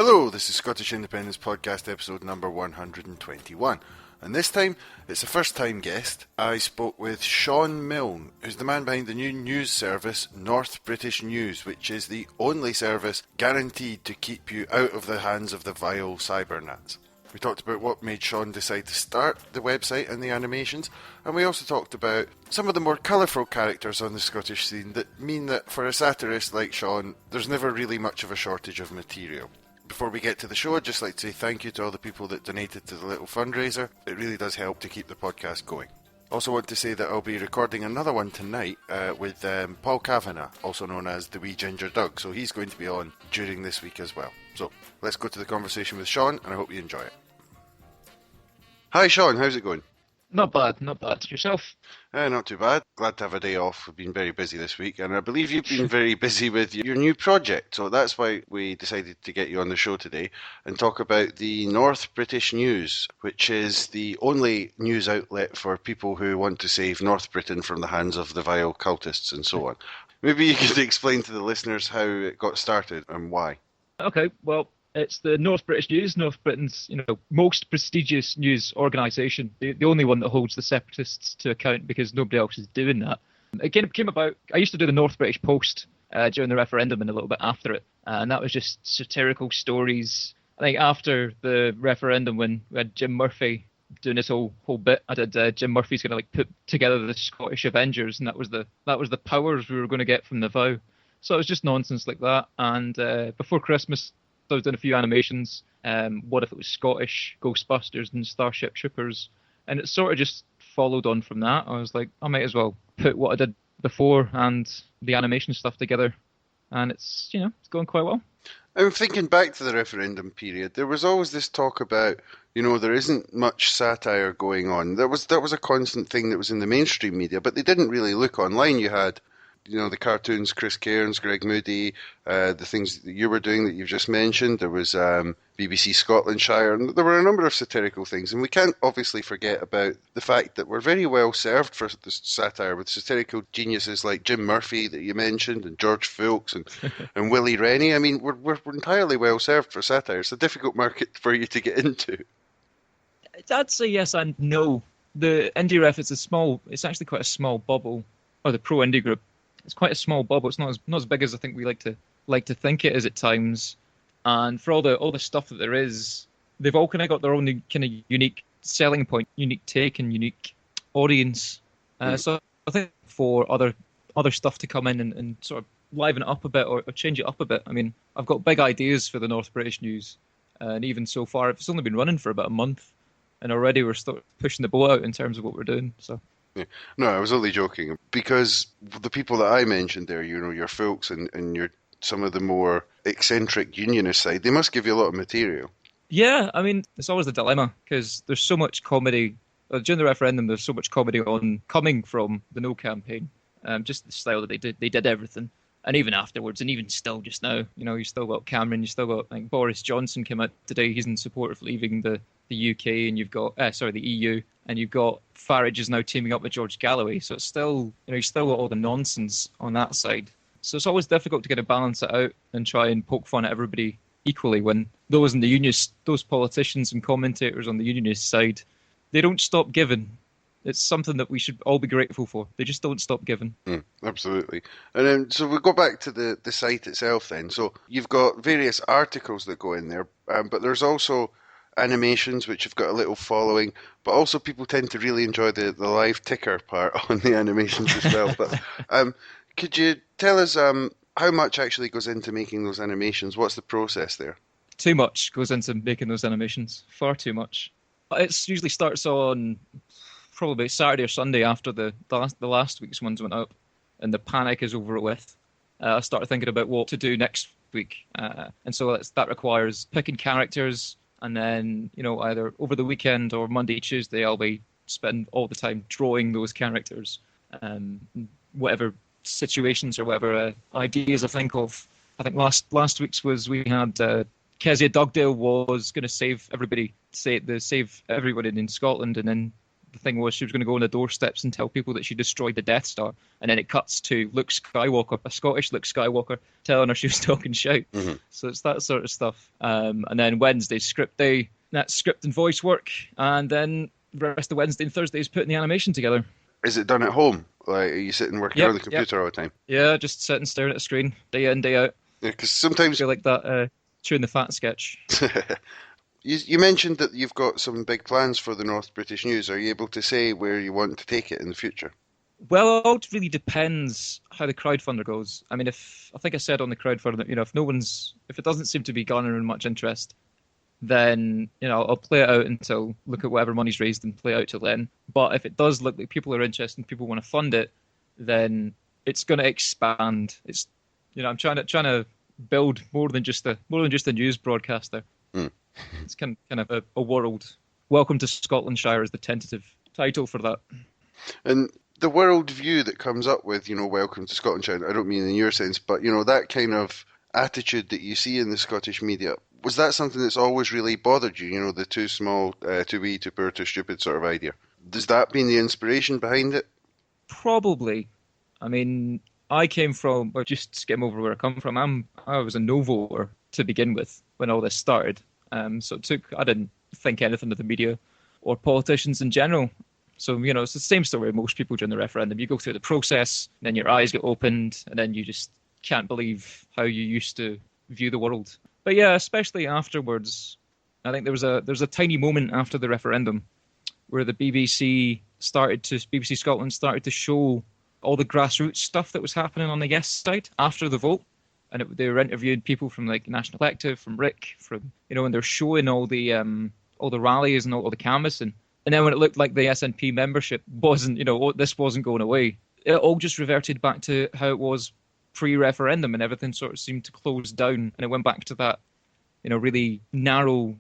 Hello, this is Scottish Independence Podcast episode number 121. And this time, it's a first-time guest. I spoke with Shaun Milne, who's the man behind the new news service North British News, which is the only service guaranteed to keep you out of the hands of the vile cybernats. We talked about what made Shaun decide to start the website and the animations, and we also talked about some of the more colourful characters on the Scottish scene that mean that for a satirist like Shaun, there's never really much of a shortage of material. Before we get to the show, I'd just like to say thank you to all the people that donated to the little fundraiser. It really does help to keep the podcast going. Also want to say that I'll be recording another one tonight with Paul Kavanagh, also known as the Wee Ginger Doug, so he's going to be on during this week as well. So let's go to the conversation with Shaun, and I hope you enjoy it. Hi Shaun, how's it going? Not bad, not bad. Yourself? Not too bad. Glad to have a day off. We've been very busy this week, and I believe you've been very busy with your new project, so that's why we decided to get you on the show today and talk about the North British News, which is the only news outlet for people who want to save North Britain from the hands of the vile cultists and so on. Maybe you could explain to the listeners how it got started and why. Okay, well, it's the North British News, North Britain's most prestigious news organisation, the only one that holds the separatists to account because nobody else is doing that. It came about, I used to do the North British Post during the referendum and a little bit after it, and that was just satirical stories. I think after the referendum when we had Jim Murphy doing this whole bit, I did Jim Murphy's going to put together the Scottish Avengers, and that was the powers we were going to get from the vow. So it was just nonsense like that, and before Christmas I was doing a few animations. What if it was Scottish Ghostbusters and Starship Troopers? And it sort of just followed on from that. I was like, I might as well put what I did before and the animation stuff together. And it's going quite well. I'm thinking back to the referendum period. There was always this talk about, there isn't much satire going on. That was a constant thing that was in the mainstream media, but they didn't really look online. You had the cartoons, Chris Cairns, Greg Moody, the things that you were doing that you've just mentioned. There was BBC Scotlandshire, and there were a number of satirical things. And we can't obviously forget about the fact that we're very well served for the satire with satirical geniuses like Jim Murphy that you mentioned, and George Fulks, and Willie Rennie. I mean, we're entirely well served for satire. It's a difficult market for you to get into. I'd say yes and no. The indie ref is it's actually quite a small bubble, or the pro indie group. It's quite a small bubble. It's not as big as I think we like to think it is at times. And for all the stuff that there is, they've all kind of got their own kind of unique selling point, unique take, and unique audience. So I think for other stuff to come in and sort of liven it up a bit or change it up a bit. I mean, I've got big ideas for the North British News, and even so far, it's only been running for about a month, and already we're pushing the boat out in terms of what we're doing. So. Yeah. No, I was only joking because the people that I mentioned there, your folks and your some of the more eccentric unionist side, they must give you a lot of material. Yeah, I mean, it's always the dilemma because there's so much comedy. During the referendum, there's so much comedy coming from the No campaign, just the style that they did everything. And even afterwards, and even still just now, you still got Cameron, you still got Boris Johnson came out today, he's in support of leaving the UK, and you've got, the EU, and you've got Farage is now teaming up with George Galloway, so it's still, you still got all the nonsense on that side. So it's always difficult to kind of balance it out and try and poke fun at everybody equally when those in the unionists, those politicians and commentators on the unionist side, they don't stop giving. It's something that we should all be grateful for. They just don't stop giving. Absolutely. And then, so we'll go back to the site itself then. So you've got various articles that go in there, but there's also animations which have got a little following, but also people tend to really enjoy the live ticker part on the animations as well. But could you tell us how much actually goes into making those animations? What's the process there? Too much goes into making those animations. Far too much. It usually starts on probably Saturday or Sunday after the last week's ones went up and the panic is over with. I started thinking about what to do next week. And so that requires picking characters, and then, either over the weekend or Monday, Tuesday, I'll be spending all the time drawing those characters, whatever situations or whatever ideas I think of. I think last week's was we had Kezia Dugdale was going to save everybody in Scotland, and then the thing was she was going to go on the doorsteps and tell people that she destroyed the Death Star, and then it cuts to Luke Skywalker, a Scottish Luke Skywalker, telling her she was talking shite. Mm-hmm. So it's that sort of stuff. And then Wednesday's script day, that's script and voice work, and then the rest of Wednesday and Thursday is putting the animation together. Is it done at home? Like, are you sitting working on the computer all the time? Yeah, just sitting staring at a screen, day in, day out. Yeah, because sometimes... I feel like that chewing the fat sketch. You mentioned that you've got some big plans for the North British News. Are you able to say where you want to take it in the future? Well, it all really depends how the crowdfunder goes. I mean, I think I said on the crowdfunder, if it doesn't seem to be garnering much interest, then, I'll play it out until, look at whatever money's raised and play it out till then. But if it does look like people are interested and people want to fund it, then it's going to expand. It's, I'm trying to build more than just a news broadcaster. Mm. It's kind of a world. Welcome to Scotlandshire is the tentative title for that. And the world view that comes up with, welcome to Scotlandshire, I don't mean in your sense, but, that kind of attitude that you see in the Scottish media, was that something that's always really bothered you, the too small, too wee, too poor, too stupid sort of idea? Does that been the inspiration behind it? Probably. I mean, I came from, just to skim over where I come from, I was a no voter to begin with when all this started. So I didn't think anything of the media or politicians in general. So, it's the same story with most people during the referendum. You go through the process, and then your eyes get opened, and then you just can't believe how you used to view the world. But yeah, especially afterwards, I think there was a tiny moment after the referendum where the BBC Scotland started to show all the grassroots stuff that was happening on the yes side after the vote. And they were interviewing people from like National Collective, from Rick, and they're showing all the rallies and all the canvassing. And then when it looked like the SNP membership wasn't, this wasn't going away, it all just reverted back to how it was pre-referendum, and everything sort of seemed to close down, and it went back to that, really narrow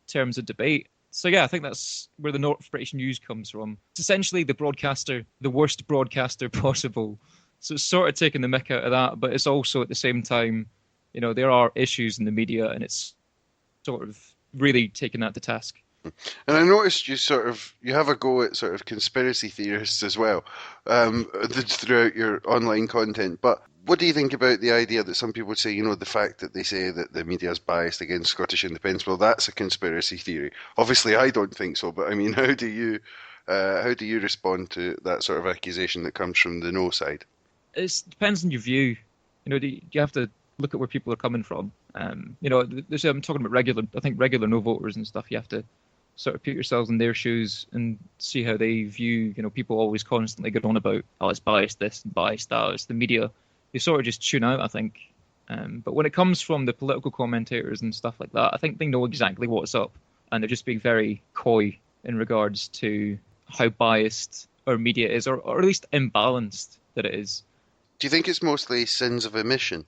terms of debate. So yeah, I think that's where the North British News comes from. It's essentially the worst broadcaster possible. So it's sort of taking the mick out of that, but it's also at the same time, there are issues in the media, and it's sort of really taking that to task. And I noticed you have a go at sort of conspiracy theorists as well throughout your online content. But what do you think about the idea that some people say, the fact that they say that the media is biased against Scottish independence? Well, that's a conspiracy theory. Obviously, I don't think so. But I mean, how do you respond to that sort of accusation that comes from the no side? It depends on your view. You have to look at where people are coming from. I'm talking about regular no voters and stuff. You have to sort of put yourselves in their shoes and see how they view, people always constantly go on about, it's biased this and biased that, it's the media. You sort of just tune out, I think. But when it comes from the political commentators and stuff like that, I think they know exactly what's up, and they're just being very coy in regards to how biased our media is, or at least imbalanced that it is. Do you think it's mostly sins of omission?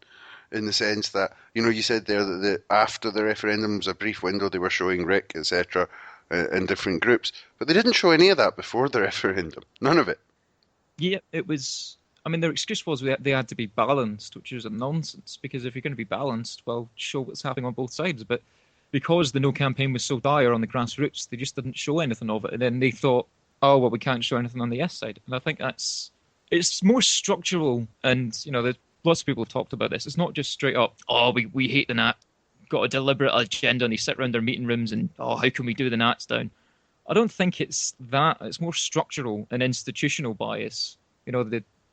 In the sense that, you said there that after the referendum was a brief window, they were showing Rick, etc., in different groups. But they didn't show any of that before the referendum. None of it. Yeah, it was... I mean, their excuse was they had to be balanced, which is a nonsense, because if you're going to be balanced, well, show what's happening on both sides. But because the no campaign was so dire on the grassroots, they just didn't show anything of it. And then they thought, we can't show anything on the yes side. And I think it's more structural, and, lots of people have talked about this. It's not just straight up, we hate the Nat, got a deliberate agenda, and they sit around their meeting rooms and, how can we do the Nats down? I don't think it's that. It's more structural and institutional bias.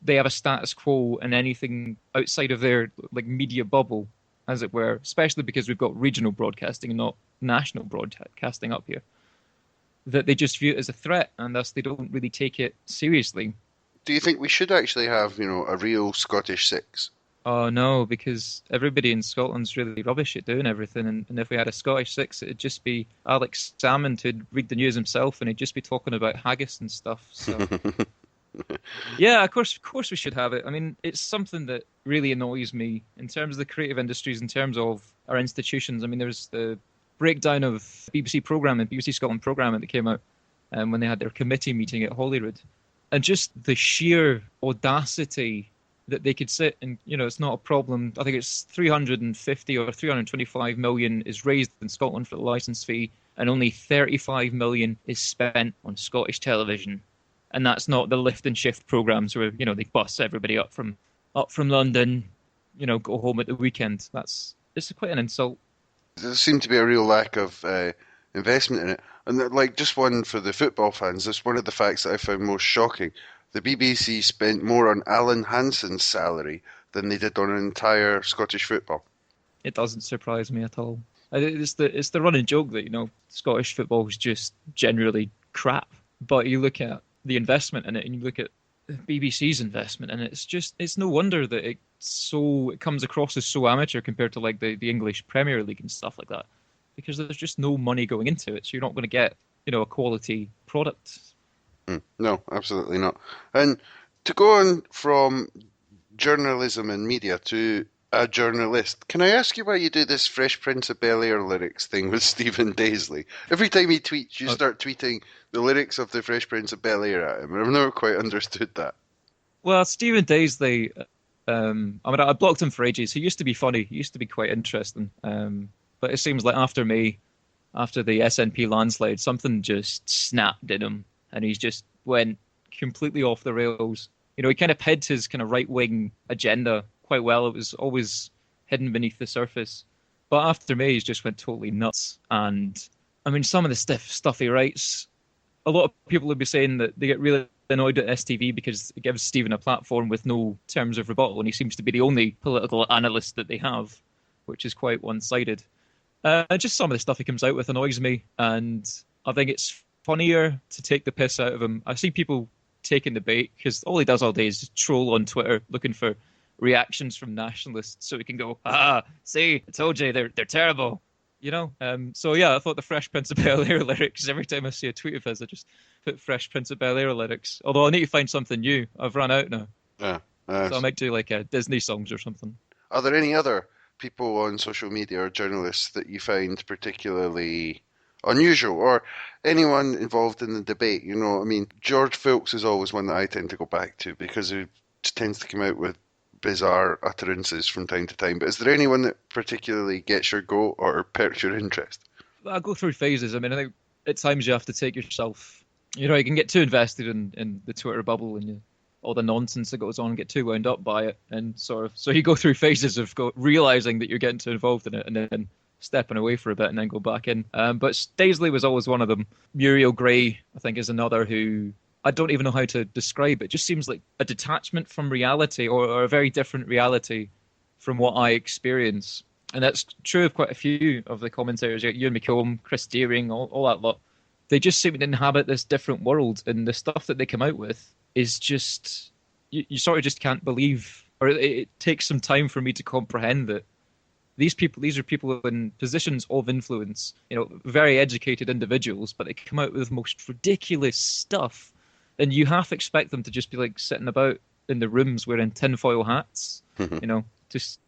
They have a status quo, and anything outside of their media bubble, as it were, especially because we've got regional broadcasting and not national broadcasting up here, that they just view it as a threat, and thus they don't really take it seriously. Do you think we should actually have, a real Scottish Six? Oh, no, because everybody in Scotland's really rubbish at doing everything. And if we had a Scottish Six, it'd just be Alex Salmond who'd read the news himself, and he'd just be talking about haggis and stuff. So, yeah, of course we should have it. I mean, it's something that really annoys me in terms of the creative industries, in terms of our institutions. I mean, there's the breakdown of BBC Scotland programming that came out when they had their committee meeting at Holyrood. And just the sheer audacity that they could sit and, it's not a problem. I think it's 350 or 325 million is raised in Scotland for the licence fee, and only 35 million is spent on Scottish television. And that's not the lift and shift programmes where, they bus everybody up from London, go home at the weekend. It's quite an insult. There seemed to be a real lack of investment in it. And like, just one for the football fans, that's one of the facts that I found most shocking. The BBC spent more on Alan Hansen's salary than they did on an entire Scottish football. It doesn't surprise me at all. It's the running joke that, Scottish football is just generally crap. But you look at the investment in it, and you look at the BBC's investment, and it's no wonder that it comes across as so amateur compared to like the English Premier League and stuff like that, because there's just no money going into it, so you're not going to get a quality product. No, absolutely not. And to go on from journalism and media to a journalist, can I ask you why you do this Fresh Prince of Bel-Air lyrics thing with Stephen Daisley? Every time he tweets, you start tweeting the lyrics of the Fresh Prince of Bel-Air at him, and I've never quite understood that. Well, Stephen Daisley, I blocked him for ages. He used to be funny. He used to be quite interesting. But it seems like after the SNP landslide, something just snapped in him, and he's just went completely off the rails. He kind of hid his kind of right-wing agenda quite well. It was always hidden beneath the surface. But after May, he's just went totally nuts. And, I mean, some of the stuff he writes, a lot of people would be saying that they get really annoyed at STV because it gives Stephen a platform with no terms of rebuttal, and he seems to be the only political analyst that they have, which is quite one-sided. Just some of the stuff he comes out with annoys me, and I think it's funnier to take the piss out of him. I see people taking the bait because all he does all day is just troll on Twitter looking for reactions from nationalists so he can go, see, I told you, they're terrible. So yeah, I thought the Fresh Prince of Bel-Air lyrics, every time I see a tweet of his, I just put Fresh Prince of Bel-Air lyrics. Although I need to find something new. I've run out now. So I might do like Disney songs or something. Are there any other people on social media or journalists that you find particularly unusual, or anyone involved in the debate? I mean, George Filks is always one that I tend to go back to because he tends to come out with bizarre utterances from time to time. But is there anyone that particularly gets your goat or perks your interest? I go through phases. I mean, I think at times you have to take yourself, you can get too invested in the Twitter bubble and all the nonsense that goes on and get too wound up by it. And so you go through phases of realizing that you're getting too involved in it and then stepping away for a bit and then go back in. But Daisley was always one of them. Muriel Gray, I think, is another who I don't even know how to describe. It just seems like a detachment from reality or a very different reality from what I experience. And that's true of quite a few of the commentators, like Ewan McComb, Chris Deering, all that lot. They just seem to inhabit this different world, and the stuff that they come out with is just, you sort of just can't believe, or it takes some time for me to comprehend that these are people in positions of influence, very educated individuals, but they come out with the most ridiculous stuff, and you half expect them to just be like sitting about in the rooms wearing tinfoil hats, to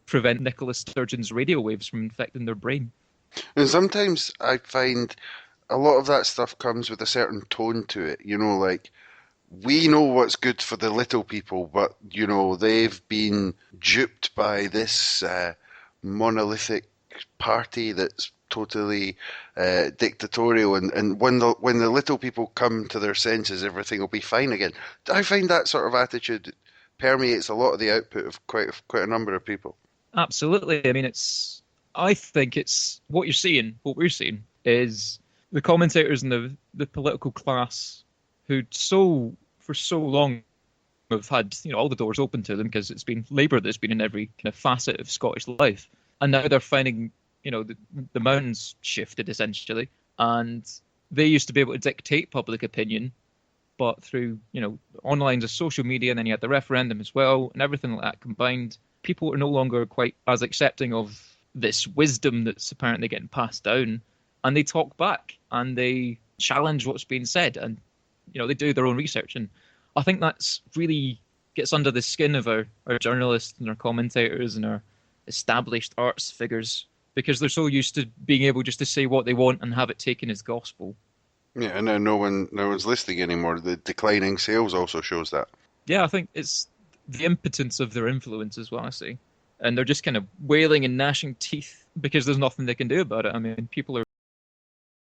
prevent Nicola Sturgeon's radio waves from infecting their brain. And sometimes I find a lot of that stuff comes with a certain tone to it, like, we know what's good for the little people, but, they've been duped by this monolithic party that's totally dictatorial, and when the little people come to their senses, everything will be fine again. I find that sort of attitude permeates a lot of the output of quite a number of people. Absolutely. I mean, I think it's what we're seeing is the commentators and the political class who for so long have had all the doors open to them because it's been Labour that's been in every kind of facet of Scottish life, and now they're finding the mountains shifted essentially, and they used to be able to dictate public opinion, but through online, social media, and then you had the referendum as well, and everything like that combined, people are no longer quite as accepting of this wisdom that's apparently getting passed down, and they talk back and they challenge what's being said, and they do their own research. And I think that's really gets under the skin of our journalists and our commentators and our established arts figures, because they're so used to being able just to say what they want and have it taken as gospel. Yeah, and now no one's listening anymore. The declining sales also shows that. Yeah, I think it's the impotence of their influence is what I see. And they're just kind of wailing and gnashing teeth because there's nothing they can do about it. I mean, people are